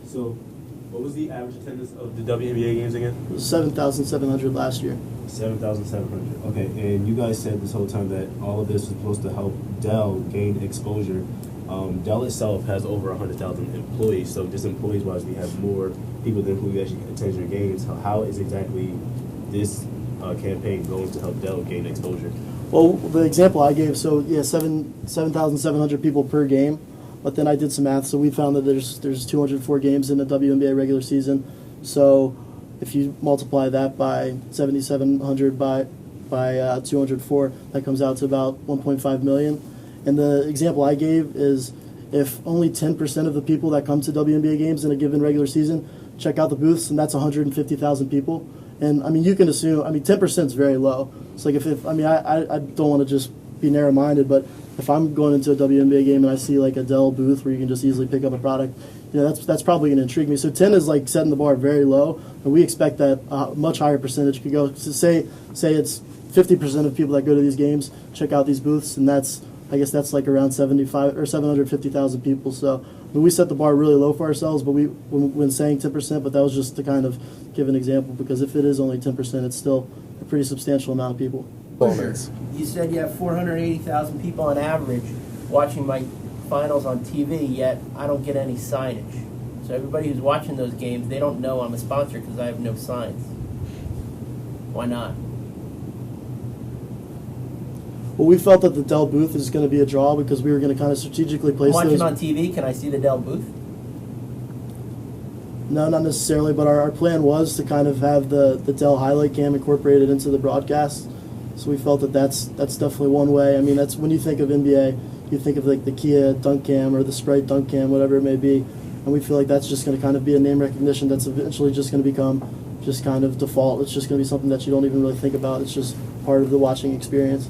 So, what was the average attendance of the WNBA games again? It was 7,700 last year. 7,700. Okay, and you guys said this whole time that all of this was supposed to help Dell gain exposure. Dell itself has over 100,000 employees, so just employees-wise, we have more people than who actually attend your games. How is exactly this campaign going to help Dell gain exposure? Well, the example I gave, so yeah, 7,700 people per game, but then I did some math, so we found that there's 204 games in the WNBA regular season. So if you multiply that by 7,700 by 204, that comes out to about 1.5 million. And the example I gave is if only 10% of the people that come to WNBA games in a given regular season check out the booths, and that's 150,000 people. And I mean, you can assume, 10% is very low. It's like if I don't want to just be narrow-minded, but if I'm going into a WNBA game and I see like a Dell booth where you can just easily pick up a product, that's probably going to intrigue me. So 10 is like setting the bar very low, and we expect that a much higher percentage could go. So say it's 50% of people that go to these games check out these booths, and I guess that's like around 75 or 750,000 people. So we set the bar really low for ourselves, but when saying 10%, but that was just to kind of give an example, because if it is only 10%, it's still a pretty substantial amount of people. You said you have 480,000 people on average watching my finals on TV, yet I don't get any signage. So everybody who's watching those games, they don't know I'm a sponsor because I have no signs. Why not? Well, we felt that the Dell booth is going to be a draw because we were going to kind of strategically place I'm watching those. on TV, can I see the Dell booth? No, not necessarily, but our plan was to kind of have the Dell highlight cam incorporated into the broadcast. So we felt that that's definitely one way. I mean, that's when you think of NBA, you think of like the Kia dunk cam or the Sprite dunk cam, whatever it may be. And we feel like that's just going to kind of be a name recognition that's eventually just going to become just kind of default. It's just going to be something that you don't even really think about. It's just part of the watching experience.